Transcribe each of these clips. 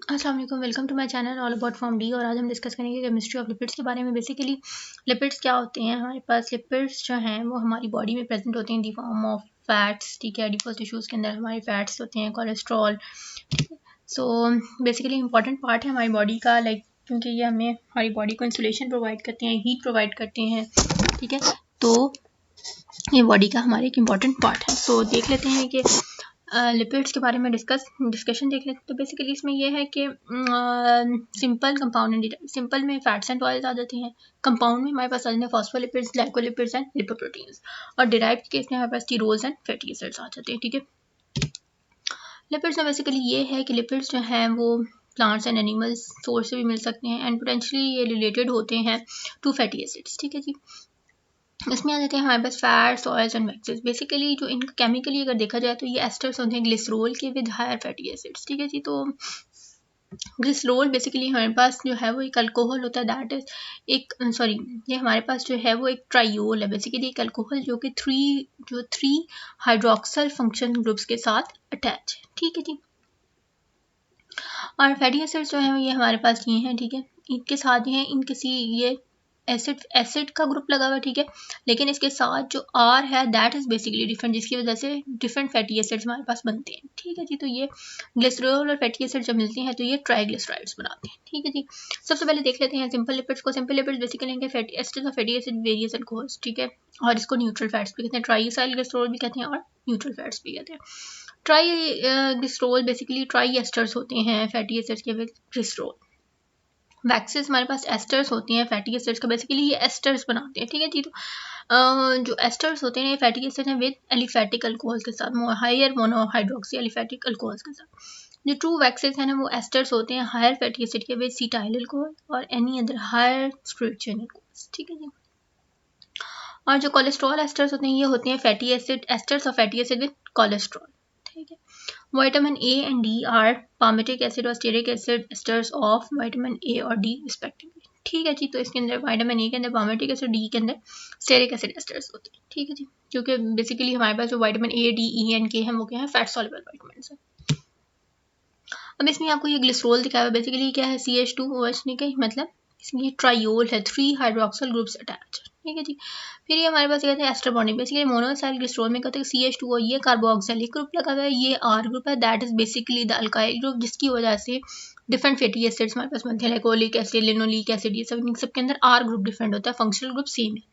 अस्सलाम वालेकुम, welcome to my channel all about form D. और आज हम डिस्कस करेंगे केमिस्ट्री ऑफ लिपिड्स के बारे में। बेसिकली लिपिड्स क्या होते हैं? हमारे पास लिपिड्स जो हैं वो हमारी बॉडी में प्रेजेंट होते हैं इन दी फॉर्म ऑफ फैट्स। ठीक है, एडिपोज टिश्यूज़ के अंदर हमारे फैट्स होते हैं, cholesterol. So basically important part है हमारी बॉडी का, लाइक क्योंकि ये हमें हमारी बॉडी को इंसुलेशन प्रोवाइड करते हैं, हीट प्रोवाइड करते हैं। ठीक है, तो ये बॉडी का हमारा एक इम्पॉर्टेंट पार्ट है। तो देख लेते हैं कि लिपिड्स के बारे में डिस्कशन देख लेते हैं। तो बेसिकली इसमें यह है कि सिंपल कंपाउंड एंड सिंपल में फैट्स एंड ऑयल्स आ जाते हैं। कंपाउंड में हमारे पास आ जाते हैं फॉस्फोलिपिड्स, ग्लाइकोलिपिड्स एंड लिपोप्रोटीन्स। और डिराइव्ड केस में हमारे पास स्टीरोल्स एंड फैटी एसिड्स आ जाते हैं। ठीक है, लिपिड्स में बेसिकली ये है कि लिपिड्स जो हैं वो प्लांट्स एंड एनिमल्स सोर्स से भी मिल सकते हैं एंड पोटेंशियली ये रिलेटेड होते हैं टू फैटी एसिड्स। ठीक है जी, इसमें आ जाते हैं हमारे पास fats, oils and waxes. Basically जो इनका केमिकली अगर देखा जाए तो ये एस्टर्स होते हैं ग्लिसरोल के विद हायर फैटी एसिड्स। ठीक है जी, तो ग्लिसरोल बेसिकली हमारे पास जो है वो एक अल्कोहल होता है, दैट इज एक ये हमारे पास जो है वो एक ट्राइयोल है। बेसिकली एक अल्कोहल जो कि थ्री हाइड्रोक्सल फंक्शन ग्रुप्स के साथ अटैच है। ठीक है जी, और फैटी एसिड्स जो है ये हमारे पास ये हैं। ठीक है, इनके साथ ये इनके ये एसिड का ग्रुप लगा हुआ है। ठीक है, लेकिन इसके साथ जो आर है दैट इज बेसिकली डिफरेंट, जिसकी वजह से डिफरेंट फैटी एसिड्स हमारे पास बनते हैं। ठीक है जी, तो ये ग्लिसरॉल और फैटी एसिड जब मिलती हैं तो ये ट्राइग्लिसराइड्स बनाते हैं। ठीक है जी, सबसे पहले देख लेते हैं सिंपल लिपिड्स को। सिंपल लिपिड्स बेसिकली इनके फैटी एस्टर्स और फैटी एसिड वेरियस अल्कोहल्स। ठीक है, और इसको न्यूट्रल फैट्स भी कहते हैं, ट्राइसाइल ग्लिसरॉल भी कहते हैं और न्यूट्रल फैट्स भी कहते हैं। Try glycerol basically try asters होते हैं फैटी एसिड्स के विद ग्लिसरॉल। वैक्सेस हमारे पास एस्टर्स होती हैं फैटी एसिड्स का, बेसिकली ये एस्टर्स बनाते हैं। ठीक है जी, तो जो एस्टर्स होते हैं ये फैटी एसिड हैं विद एलिफैटिक अल्कोहल के साथ, हायर मोनोहाइड्रोक्सी एलिफैटिक अल्कोहल्स के साथ। जो ट्रू वैक्सेस हैं ना वो एस्टर्स होते हैं हायर फैटी एसिड के विद सीटाइल अल्कोहल और any other higher straight chain alcohols. ठीक है जी, और जो कोलेस्ट्रॉल एस्टर्स होते हैं ये होते हैं फैटी एसिड एस्टर्स और फैटी एसिड विद कोलेस्ट्रॉल। ठीक है, vitamin A and D are palmitic acid और stearic acid esters of vitamin A और डी रिस्पेक्टिवली। ठीक है जी, तो इसके अंदर विटामिन ए के अंदर पामेटिक एसिड, डी के अंदर स्टेरिक एसिड एस्टर्स होते हैं। ठीक है जी, क्योंकि बेसिकली हमारे पास जो vitamin A, D, E and के हैं वो क्या है, फैट सॉल्युबल विटामिन्स हैं। अब इसमें आपको ये ग्लिसरॉल दिखाया हुआ, बेसिकली क्या है CH2OH नहीं, मतलब इसमें ये ट्राइयोल है, 3 हाइड्रोक्सिल ग्रुप्स अटैच। ठीक है जी, फिर ये हमारे पास कहते हैं एस्टर बॉन्डिंग। बेसिकली मोनोसाइल ग्लिसरॉल में कहते हैं CH2O, ये कार्बोक्सिलिक ग्रुप लगा हुआ है, ये R ग्रुप है, that is basically the alkyl group, जिसकी वजह से डिफरेंट फैटी एसिड्स हमारे पास बनते हैं, like oleic acid, linoleic acid, ये सब के अंदर R ग्रुप डिफरेंट होता है, फंक्शनल ग्रुप सेम है।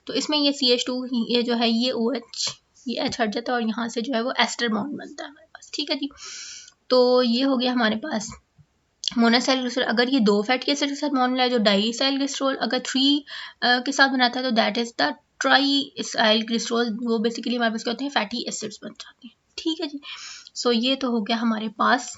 तो इसमें ये CH2 ये जो है ये OH, ये H हट जाता है और यहाँ से जो है वो एस्टर बॉन्ड बनता है हमारे पास। ठीक है जी, तो ये हो गया हमारे पास मोनोसाइल ग्लिसरॉल। अगर ये 2 फैटी एसिड के साथ बॉन्ड मिला है, जो डाइसाइल ग्लिसरॉल अगर 3 के साथ बनाता है तो that is the triacyl glycerol, वो बेसिकली हमारे पास क्या होते हैं, फैटी एसिड्स बन जाते हैं। ठीक है जी, सो ये तो हो गया हमारे पास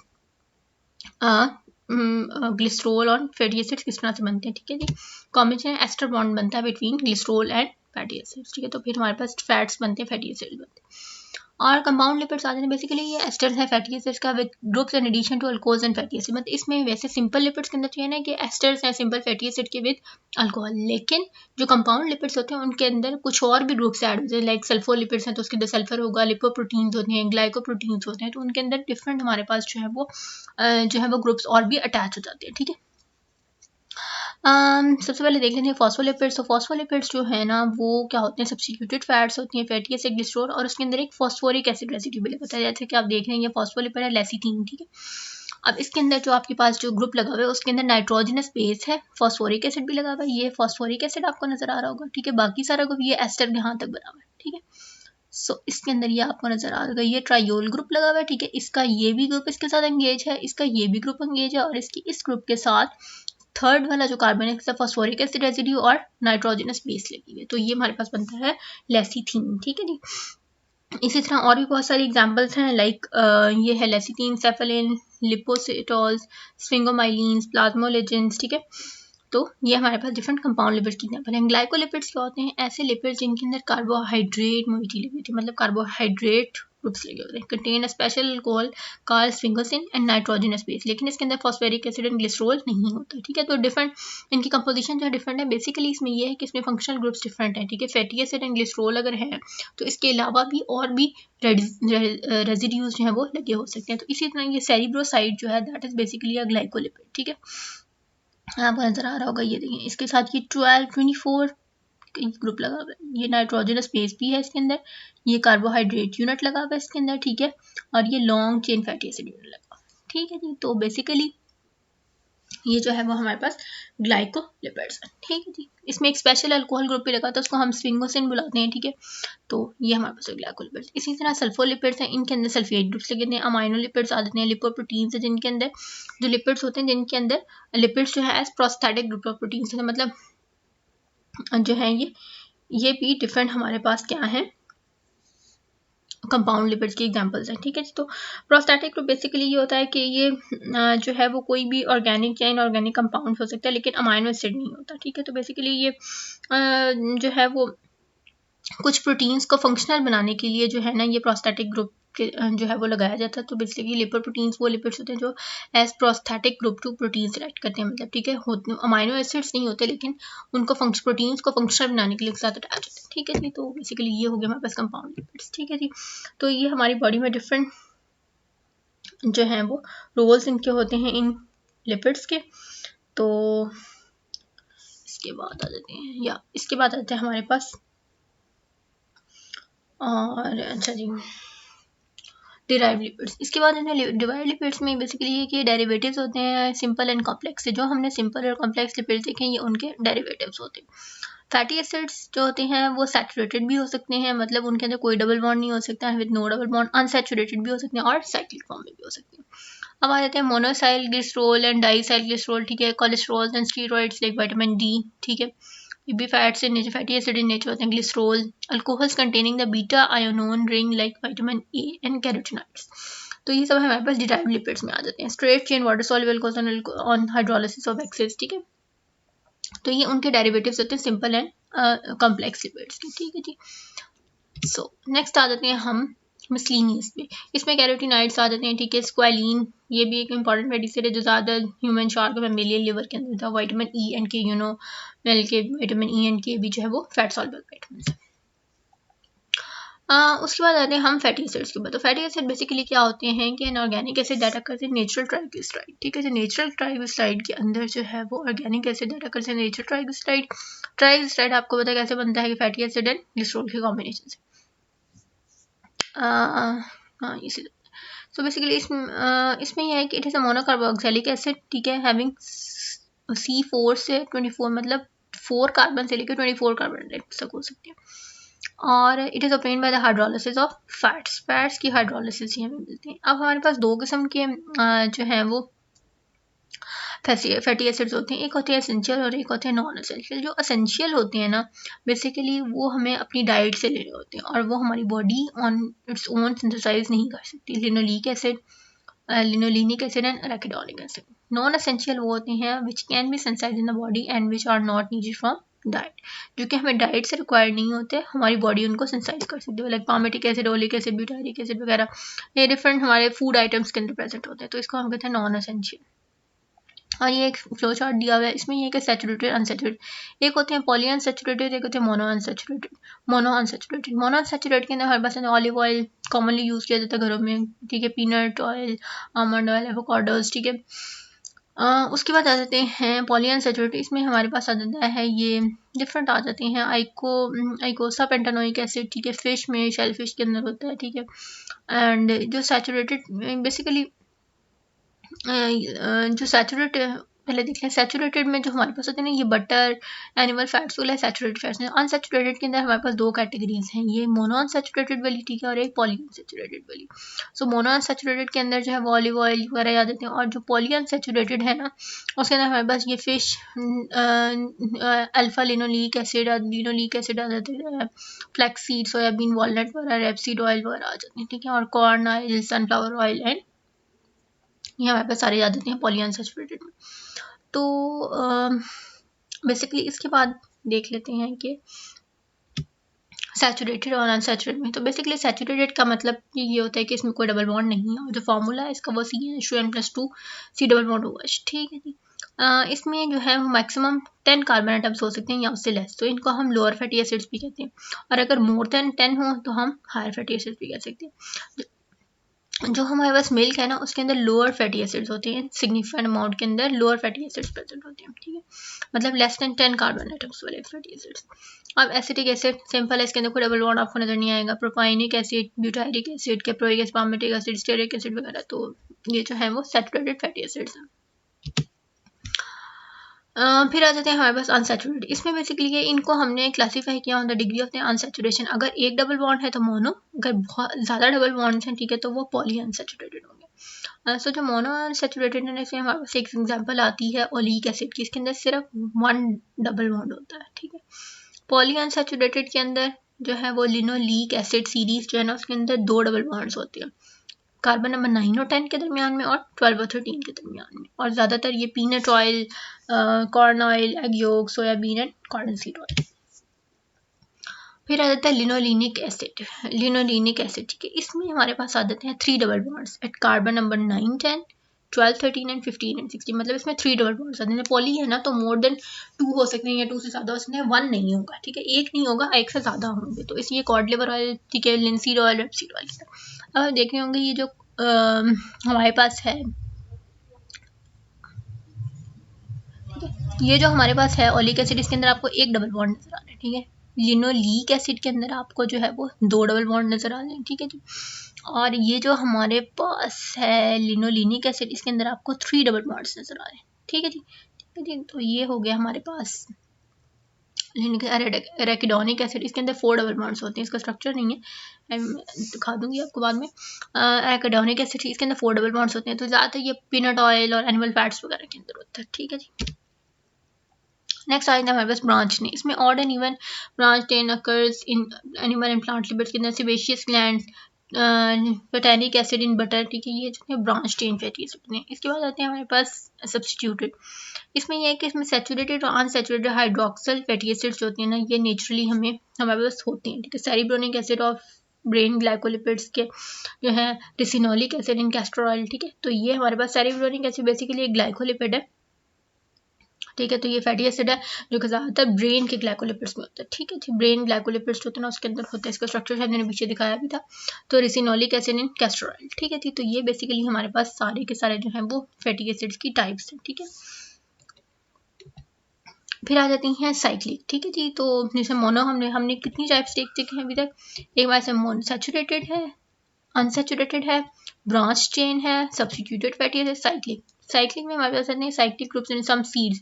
ग्लिसरॉल और फैटी एसिड्स किस तरह से बनते हैं। ठीक है जी, कॉम्बिनेशन एस्टर बॉन्ड बनता है between glycerol and fatty acids. ठीक है, तो फिर हमारे पास फैट्स बनते हैं, फैटी एसिड्स बनते हैं। और कंपाउंड लिपिड्स आते हैं, बेसिकली ये एस्टर्स है फैटी एसिड्स का with groups in addition to alcohols and fatty acid. मतलब इसमें वैसे सिंपल लिपिड्स के अंदर चाहिए ना कि एस्टर्स हैं सिंपल फैटी एसिड के विद अल्कोहल, लेकिन जो कंपाउंड लिपिड्स होते हैं उनके अंदर कुछ और भी ग्रुप्स ऐड होते हैं, लाइक सल्फोलिपिड्स हैं तो उसके अंदर सल्फर होगा, लिपोप्रोटीन्स होते हैं, ग्लाइकोप्रोटीन्स होते हैं, तो उनके अंदर डिफरेंट हमारे पास जो है वो ग्रुप्स और भी अटैच हो जाते हैं। ठीक है, सबसे पहले देख लेते हैं फॉस्फोलिपिड्स। तो फॉस्फोलिपिड्स जो है ना वो क्या होते हैं, सब्स्टिट्यूटेड फैट्स होती हैं, फैटी एसिड ग्लिसरॉल, और उसके अंदर एक फॉस्फोरिक एसिड रेसिड्यू भी होता है, जैसे कि आप देख रहे हैं ये फॉस्फोलिपिड है लेसिथीन। ठीक है, अब इसके अंदर जो आपके पास जो ग्रुप लगा हुआ है उसके अंदर नाइट्रोजनस बेस है, फॉस्फोरिक एसिड भी लगा हुआ है, ये फॉस्फोरिक एसिड आपको नजर आ रहा होगा। ठीक है, बाकी सारा ग्रुप ये एस्टर यहाँ तक बना हुआ है। ठीक है, सो इसके अंदर ये आपको नजर आ रहा है, ये ट्राइयोल ग्रुप लगा हुआ है। ठीक है, इसका ये भी ग्रुप इसके साथ एंगेज है, इसका ये भी ग्रुप एंगेज है, और इसकी इस ग्रुप के साथ थर्ड वाला जो कार्बन है फॉस्फोरिक एसिड रेसिड्यू और नाइट्रोजनस बेस लगी हुई है, तो ये हमारे पास बनता है लेसिथीन। ठीक है जी, इसी तरह और भी बहुत सारी एग्जांपल्स हैं, लाइक ये है लेसिथीन, सेफलिन, लिपोसिटोल्स, स्फिंगोमाइलिन्स, प्लाज्मोलेजेंस। ठीक है, तो ये हमारे पास डिफरेंट कंपाउंड लिपिड्स की एग्जांपल हैं। ग्लाइकोलिपिड्स क्या होते हैं, ऐसे लिपिड्स जिनके अंदर कार्बोहाइड्रेट मोइटी लगी होती है, मतलब कार्बोहाइड्रेट ग्रुप्स लगे होते हैं। Contain a special alcohol called sphingosine and nitrogenous base, लेकिन इसके अंदर फॉस्फेरिक एसिड एंड ग्लिसरॉल नहीं होता, ठीक है। तो डिफरेंट इनकी कंपोजिशन जो है डिफरेंट है। बेसिकली इसमें यह है कि इसमें फंक्शनल ग्रुप्स डिफरेंट है, ठीक है। फैटी एसिड एंड ग्लिसरॉल अगर है तो इसके अलावा भी और भी रेजिड्यूज जो है वो लगे हो सकते हैं। तो इसी तरह ये सेरिब्रोसाइड जो है that is basically a glycolipid, ठीक है। आपको नजर आ रहा होगा, ये देखिए इसके साथ ये 12-24 ग्रुप लगा हुआ है। ये नाइट्रोजनस बेस भी है इसके अंदर, ये कार्बोहाइड्रेट यूनिट लगा हुआ है इसके अंदर, ठीक है। और ये long chain fatty acid unit लगा हुआ है, ठीक है जी। तो बेसिकली ये जो है वो हमारे पास ग्लाइकोलिपिड्स है, ठीक है जी। इसमें एक स्पेशल अल्कोहल ग्रुप भी लगा था, उसको हम स्फिंगोसिन बुलाते हैं, ठीक है। तो ये हमारे पास ग्लाइकोलिपिड्स। इसी तरह सल्फोलिपिड्स हैं, इनके अंदर सल्फेट ग्रुप्स लगे हैं। अमाइनोलिपिड्स आ जाते हैं, लिपोप्रोटीन्स है जिनके अंदर, जो लिपिड्स होते हैं जिनके अंदर लिपिड्स जो है as prosthetic group of proteins है, मतलब जो है ये भी डिफरेंट हमारे पास क्या है, कंपाउंड लिपिड्स की एग्जांपल्स हैं, ठीक है। तो प्रोस्थेटिक ग्रुप बेसिकली ये होता है कि ये जो है वो कोई भी ऑर्गेनिक या इनऑर्गेनिक कंपाउंड हो सकता है, लेकिन अमाइनो एसिड नहीं होता, ठीक है। तो बेसिकली ये जो है वो कुछ प्रोटीन्स को फंक्शनल बनाने के लिए जो है ना ये प्रोस्थेटिक ग्रुप जो है वो लगाया जाता है। तो बेसिकली लिपोप्रोटीन्स वो लिपिड्स होते हैं जो as prosthetic group to protein select करते हैं, मतलब ठीक है। अमाइनो एसिड्स नहीं होते, लेकिन उनको प्रोटीन्स को फंक्शनल बनाने के लिए एक साथ अटैच होते हैं, ठीक है जी। तो बेसिकली ये हो गया हमारे पास कंपाउंड लिपिड्स, ठीक है जी। तो ये हमारी बॉडी में डिफरेंट जो है वो रोल्स इनके होते हैं इन लिपिड्स के। तो इसके बाद आ जाते हैं, या इसके बाद आते हैं हमारे पास, और अच्छा जी डिराइव्ड लिपिड्स। इसके बाद डिराइव्ड लिपिड्स में बेसिकली ये कि डेरिवेटिव्स होते हैं सिंपल एंड कॉम्प्लेक्स से। जो हमने सिंपल और कॉम्प्लेक्स लिपिड्स देखे हैं ये उनके डेरिवेटिव्स होते हैं। फैटी एसिड्स जो होते हैं वो सैचुरेटेड भी हो सकते हैं, मतलब उनके अंदर कोई डबल बॉन्ड नहीं हो सकता है, with no double bond, unsaturated भी हो सकते हैं और साइक्लिक फॉर्म में भी हो सकते हैं। अब आ जाते हैं monoacyl glycerol and diacyl glycerol, ठीक है। Cholesterol and steroids like vitamin D, ठीक है। ये भी fats in nature, fatty acid in nature होते हैं। Glycerol alcohols containing the beta ionone ring like vitamin A and carotenoids. तो ये सब हमारे पास डिराइव्ड लिपिड्स में आ जाते हैं। Straight chain water soluble on hydrolysis of excess, ठीक है। तो ये उनके डेरिवेटिव्स होते हैं सिंपल एंड कॉम्प्लेक्स लिपिड्स के, ठीक है जी। सो नेक्स्ट आ जाते हैं हम मिसलिनियस पे। इसमें कैरोटीनॉइड्स आ जाते हैं, ठीक है। स्क्वालिन ये भी एक इंपॉर्टेंट फैटी एसिड है जो ज़्यादा ह्यूमन शार्क और मेलियल लिवर के अंदर था। विटामिन ई एंड के, मिल के विटामिन ई एंड के भी जो है वो फैट सॉल्युबल विटामिन है। उसके बाद आते हैं हम फैटी एसिड्स के ऊपर। तो फैटी एसिड बेसिकली क्या होते हैं कि इनऑर्गेनिक एसिड डाटा करते हैं नेचुरल ट्राइग्लिसराइड, ठीक है। जो नेचुरल ट्राइग्लिसराइड के अंदर जो है वो ऑर्गेनिक एसिड डाटा करते हैं नेचुरल ट्राइग्लिसराइड। ट्राइग्लिसराइड आपको पता है कैसे बनता है कि फैटी एसिड एंड ग्लिसरॉल के कॉम्बिनेशन से। हाँ इसी। सो बेसिकली इसमें यह है कि it is a monocarboxylic acid, ठीक है, हैविंग C4 से 24, मतलब 4 कार्बन से लेकर 24 कार्बन तक हो सकती है। और it is obtained by the hydrolysis of fats. Fats की हाइड्रोलिसिस ही हमें मिलती है। अब हमारे पास दो किस्म के जो हैं वो फैटी एसिड्स होते हैं, एक होते हैं एसेंशियल और एक होते हैं नॉन एसेंशियल। जो एसेंशियल होते हैं ना बेसिकली वो हमें अपनी डाइट से लेने होते हैं और वो हमारी body on its own synthesize नहीं कर सकती। Linoleic acid, linolenic acid and arachidonic acid. Non essential वो होते हैं which can be synthesized in the body and which are not needed from diet, जो कि हमें डाइट से रिक्वायर्ड नहीं होते, हमारी बॉडी उनको सिंथेसाइज कर सकती है, like palmitic acid, oleic acid, butyric acid वगैरह। ये डिफरेंट हमारे फूड आइटम्स के अंदर प्रेजेंट होते हैं, तो इसको हम कहते हैं नॉन एसेंशियल। और ये एक फ्लो चार्ट दिया हुआ है, इसमें ये कि सैचुरेटेड अनसैचुरेटेड, एक होते हैं पॉली अनसैचुरेटेड, एक होते हैं मोनो अनसैचुरेटेड। मोनो अनसैचुरेटेड के अंदर हमारे पास ऑलिव ऑयल कॉमनली यूज़ किया जाता है घरों में, ठीक है। Peanut oil, almond oil, avocados, ठीक है। उसके बाद आ जाते हैं पॉली अनसैचुरेटेड। इसमें हमारे पास आ जाता है ये डिफरेंट आ जाते हैं आइकोसा पेंटानोइक एसिड, ठीक है। फिश में शेल फिश के अंदर होता है, ठीक है। एंड जो सैचुरेटेड बेसिकली जो सैचुरेटेड, पहले देख लें सैचुरेटेड में जो हमारे पास होते हैं ना ये बटर, एनिमल फैट्स वाला सैचुरेटेड फैट्स हैं। अनसैचुरेटेड के अंदर हमारे पास दो कैटेगरीज हैं, ये मोनो अनसैचुरेटेड वाली, ठीक है, और एक पॉली अनसैचुरेटेड वाली। सो मोनो अनसैचुरेटेड के अंदर जो है वो ऑलिव ऑयल वगैरह याद देते हैं, और जो पॉली अनसैचुरेटेड है ना उसके अंदर हमारे पास ये फिश, अल्फा लिनोलिक एसिड आ जाते हैं, फ्लैक्स सीड, सोयाबीन, वॉलनट वगैरह, रेपसीड ऑयल वगैरह आ जाते हैं, ठीक है। और corn oil, sunflower oil and ये हमारे पास सारे याद देते हैं पॉली अनसैचुरेटेड में। तो बेसिकली इसके बाद देख लेते हैं कि सैचुरेटेड और अनसैचुरेटेड में। तो बेसिकली सैचुरेटेड का मतलब ये होता है कि इसमें कोई डबल बॉन्ड नहीं है, और जो फार्मूला है इसका वो CN+2 C double bond OH, ठीक है जी। इसमें जो है मैक्सिमम 10 कार्बन आइटम्स हो सकते हैं या उससे लेस, तो इनको हम लोअर फैटी एसिड्स भी कहते हैं, और अगर मोर देन 10 हो तो हम हायर फैटी एसिड्स भी कह सकते हैं। जो हमारे पास मिल्क है ना, उसके अंदर लोअर फैटी एसिड्स होते हैं, सिग्निफिकेंट अमाउंट के अंदर लोअर फैटी एसिड्स प्रेजेंट होते हैं, ठीक है, मतलब लेस देन 10 कार्बन आइटम्स वाले फैटी एसिड्स। अब एसिटिक एसिड सिंपल है, इसके अंदर कोई डबल बॉन्ड आपको नजर नहीं आएगा। Propionic acid, butyric acid, caproic acid, palmitic acid, stearic acid वगैरह, तो ये जो है वो सैचुरेटेड फैटी एसिड्स हैं। फिर आ जाते हैं हमारे पास अनसैचुरेटेड। इसमें बेसिकली ये इनको हमने क्लासीफाई किया on the degree of the unsaturation. अगर एक डबल बॉन्ड है तो मोनो, अगर बहुत ज़्यादा डबल बॉन्ड्स हैं, ठीक है, तो वो पॉली अनसैचुरेटेड होंगे। सो जो मोनो अनसैचुरेटेड है, इसमें हमारे पास एक एग्जांपल आती है ओलिक एसिड की, इसके अंदर सिर्फ 1 डबल बॉन्ड होता है, ठीक है। पॉली अनसैचुरेटेड के अंदर जो है वो लिनोलीक एसिड सीरीज जो है ना, उसके अंदर 2 डबल बॉन्ड्स होते हैं, कार्बन नंबर 9 और 10 के दरमियान में और 12 और 13 के दरमियान में, और ज़्यादातर ये peanut oil, corn oil, egg yolk, soybean and cotton seed oil. फिर आ जाता है लिनोलिनिक एसिड। लिनोलिनिक एसिड, ठीक है, इसमें हमारे पास आ जाते हैं 3 double bonds eight carbon number 9, 10, 12, 13 and 15 and 16, मतलब इसमें 3 डबल बॉन्ड्स आते हैं। पॉली है ना, तो मोर देन 2 हो सकते हैं या 2 से ज़्यादा, उसमें 1 नहीं होगा, ठीक है, एक नहीं होगा, एक से ज़्यादा होंगे, तो इसलिए कॉड लिवर ऑयल, ठीक है, लिनसीड ऑयल, रेपसीड ऑयल। अब आप देख रहे होंगे ये जो हमारे पास है, ठीक है, ये जो हमारे पास है ओलिक एसिड, इसके अंदर आपको एक डबल बॉन्ड नजर आ रहा है, ठीक है। लिनोलीक एसिड के अंदर आपको जो है वो 2 डबल बॉन्ड नजर आ रहे हैं, ठीक है जी। और ये जो हमारे पास है लिनोलिनिक एसिड, इसके अंदर आपको 3 डबल बॉन्ड्स नजर आ रहे हैं, ठीक है जी, ठीक है जी। तो ये हो गया हमारे पास एराकिडोनिक एसिड, इसके अंदर 4 डबल बॉन्ड्स होते हैं, इसका स्ट्रक्चर नहीं है, दिखा दूंगी आपको बाद में। एराकिडोनिक एसिड, इसके अंदर 4 डबल बॉन्ड्स होते हैं, तो ज़्यादातर ये पीनट ऑयल और एनिमल फैट्स वगैरह के अंदर होता है, ठीक है जी। नेक्स्ट आइटम हमारे पास ब्रांच ने, इसमें odd and even branch ten occurs in animal and plant lipids के अंदर sebaceous glands, pentanoic acid in butter, ठीक है, ये जो है ब्रांच टेन फैटी एसिड ने। इसके बाद आते हैं हमारे पास सब्स्टिट्यूटेड। इसमें यह है कि इसमें सैचुरेटेड और अनसैचुरेटेड हाइड्रोक्सल फैटी एसिड्स होती हैं ना, ये नेचुरली हमारे पास होते हैं, ठीक है। सेरिब्रोनिक एसिड ऑफ ब्रेन ग्लाइकोलिपिड्स के जो है ricinoleic acid in castor oil, ठीक है, तो ये हमारे पास सेरिब्रोनिक एसिड बेसिकली एक ग्लाइकोलिपिड है, ठीक है, तो ये फैटी एसिड है जो कि ज़्यादातर ब्रेन के ग्लाइकोलिपिड्स में होता है, ठीक है जी। ब्रेन ग्लाइकोलिपिड्स होते हैं ना, उसके अंदर होता है, इसका स्ट्रक्चर शायद मैंने पीछे दिखाया भी था। तो ricinoleic acid in castor oil, ठीक है जी। तो ये बेसिकली हमारे पास सारे के सारे जो हैं वो फैटी एसिड्स की टाइप्स हैं, ठीक है। फिर आ जाती हैं साइक्लिक, ठीक है जी। तो जैसे मोनो हमने कितनी टाइप्स देख हैं अभी तक, एक बार से मोनो सैचुरेटेड है, अनसैचुरेटेड है, ब्रांच चेन है, substituted fatty acid, cyclic. Cyclic में हमारे पास आते हैं cyclic groups in some seeds,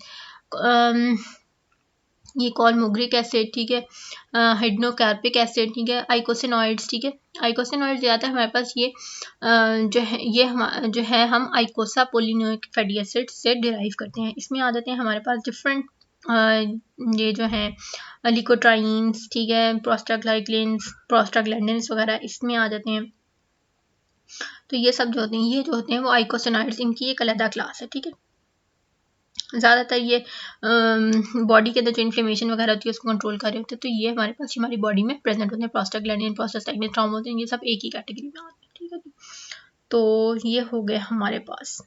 ये कॉलमोग्रिक एसिड, ठीक है, हाइड्रोकार्पिक एसिड, ठीक है, आइकोसिनॉइड्स, ठीक है। आइकोसिनॉइड्स ज़्यादा हमारे पास ये जो है हम आइकोसा पोलिनोइक फैटी एसिड से डिराइव करते हैं। इसमें आ जाते हैं हमारे पास डिफरेंट ये जो है लिकोट्राइन्स, ठीक है, प्रोस्टाग्लाइक्लिन्स, प्रोस्टाग्लैंडिन्स वगैरह इसमें आ जाते हैं। तो ये सब जो होते हैं वो आइकोसिनॉइड्स, इनकी एक अलग क्लास है, ठीक है। ज़्यादातर ये बॉडी के अंदर जो इन्फ्लेमेशन वगैरह होती है उसको कंट्रोल कर रहे होते हैं, तो ये हमारे पास हमारी बॉडी में प्रेजेंट होते हैं। प्रोस्टाग्लैंडिन, प्रोस्टाग्लैंडिन थ्रोम्बोसिन, ये सब एक ही कैटेगरी में आते हैं, ठीक है। तो ये हो गया हमारे पास।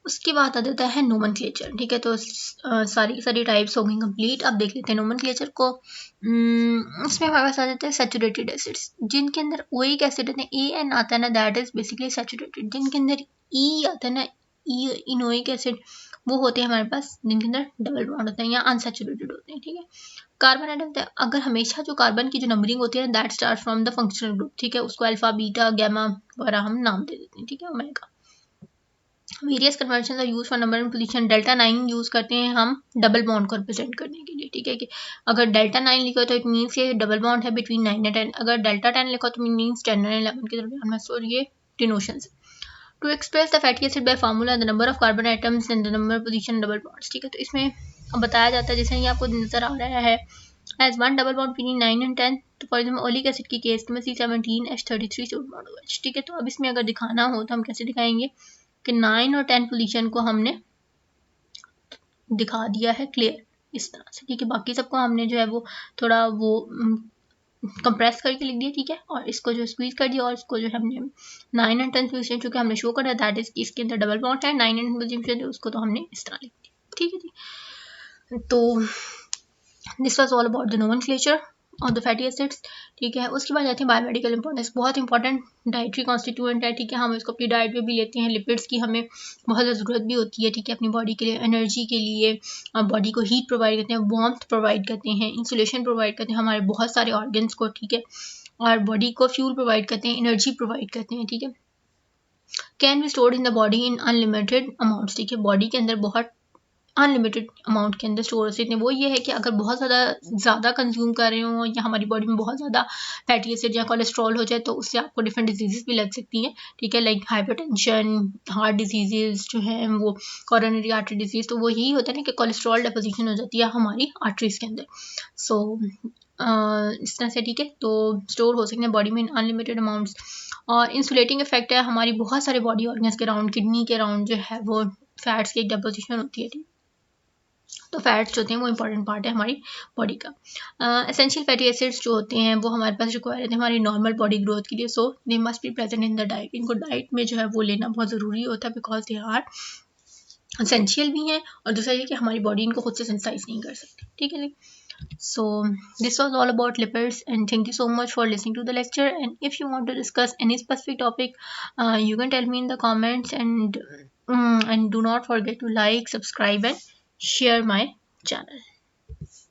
उसके बाद आ जाता है नोमेनक्लेचर, ठीक है। तो सारी की सारी टाइप्स हो गई कंप्लीट। अब देख लेते हैं नोमेनक्लेचर को। इसमें हमारे पास आ जाते हैं सैचुरेटेड एसिड्स, जिनके अंदर ओइक एसिड होते हैं, AN आता है ना, दैट इज बेसिकली सैचुरेटेड। जिनके अंदर E आता है ना, इनोइक एसिड, वो होते हैं हमारे पास जिनके अंदर डबल बॉन्ड होते हैं या अनसैचुरेटेड होते हैं, ठीक है। कार्बन आइटम अगर हमेशा जो कार्बन की जो नंबरिंग होती है ना, that start from the functional group, ठीक है, उसको अल्फा, बीटा, गामा वगैरह हम नाम दे देते हैं, ठीक है, omega. Various conversion use for number and position. Delta 9 use करते हैं हम डबल बॉन्ड को रिप्रेजेंट करने के लिए, ठीक है, कि अगर डेल्टा 9 लिखा हो तो इट मीन्स ये डबल बॉन्ड है बिटवीन 9 एंड 10। अगर डेल्टा 10 लिखा हो तो मीन्स 10 एंड 11 के दरमियान में। सो ये denotations. To express the fatty acid by formula, the number of carbon atoms and the number position double bonds, ठीक है। तो इसमें बताया जाता है, जैसे ये आपको नजर आ रहा है, as one double bond between 9 and 10। तो फॉर एग्जाम्पल ओलिक एसिड की केस में C17H33 डबल बॉन्ड OH, ठीक है। तो अब इसमें अगर दिखाना हो तो हम कैसे दिखाएंगे कि 9 और 10 पोजीशन को हमने दिखा दिया है क्लियर, इस तरह से, ठीक है। बाकी सबको हमने जो है वो थोड़ा वो कंप्रेस करके लिख दिया, ठीक है। और इसको जो स्क्वीज कर दिया, और इसको जो हमने 9 एंड 10 पोजीशन चूँकि हमने शो करा दैट इज इसके अंदर डबल बॉन्ड है 9 एंड पोजीशन, उसको तो हमने इस तरह लिख दिया, ठीक है जी। तो this was all about the nomenclature of the fatty acids, ठीक है। उसके बाद आते हैं बायोमेडिकल इंपॉर्टेंस, बहुत इंपॉर्टेंट डाइटरी कॉन्स्टिट्यूएंट है, ठीक है। हम इसको अपनी डाइट में भी लेते हैं। लिपिड्स की हमें बहुत ज़्यादा ज़रूरत भी होती है, ठीक है, अपनी बॉडी के लिए, एनर्जी के लिए, बॉडी को हीट प्रोवाइड करते हैं, वार्मथ प्रोवाइड करते हैं, इंसुलेशन प्रोवाइड करते हैं हमारे बहुत सारे ऑर्गन्स को, ठीक है, और बॉडी को फ्यूल प्रोवाइड करते हैं, एनर्जी प्रोवाइड करते हैं, ठीक है। Can be stored in the body in unlimited amounts, ठीक है। बॉडी के अंदर बहुत अनलिमिटेड अमाउंट के अंदर स्टोर हो सकते हैं। वो ये है कि अगर बहुत ज़्यादा कंज्यूम कर रहे हो या हमारी बॉडी में बहुत ज़्यादा फैटी एसिड या कोलेस्ट्रॉल हो जाए तो उससे आपको डिफरेंट डिजीज़ भी लग सकती हैं, ठीक है, लाइक हाइपरटेंशन, हार्ट डिजीज़ जो हैं वो, कोरोनरी आर्टरी डिजीज़, तो वो यही होता है ना कि कोलेस्ट्रॉल डिपोजिशन हो जाती है हमारी आर्टरीज़ के अंदर। सो इस तरह से, ठीक है, तो स्टोर हो सकते हैं बॉडी में इन अनलिमिटेड अमाउंट्स। और इंसुलेटिंग इफेक्ट है हमारी बहुत सारे बॉडी ऑर्गन्स के अराउंड, किडनी के अराउंड जो है वो फैट्स की एक डिपोजिशन होती है, ठीक। तो फैट्स जो होते हैं वो इंपॉर्टेंट पार्ट है हमारी बॉडी का। एसेंशियल फैटी एसिड्स जो होते हैं वो हमारे पास रिक्वायर होते हैं हमारी नॉर्मल बॉडी ग्रोथ के लिए, so they must be present in the diet. इनको डाइट में जो है वो लेना बहुत ज़रूरी होता है बिकॉज दे आर एसेंशियल भी हैं, और दूसरा ये कि हमारी बॉडी इनको खुद से सेंसाइज नहीं कर सकती, ठीक है। So this was all about lipids, and thank you so much for listening to the lecture. And if you want to discuss any specific topic, you can tell me in the comments, and do not forget to like, subscribe and share my channel.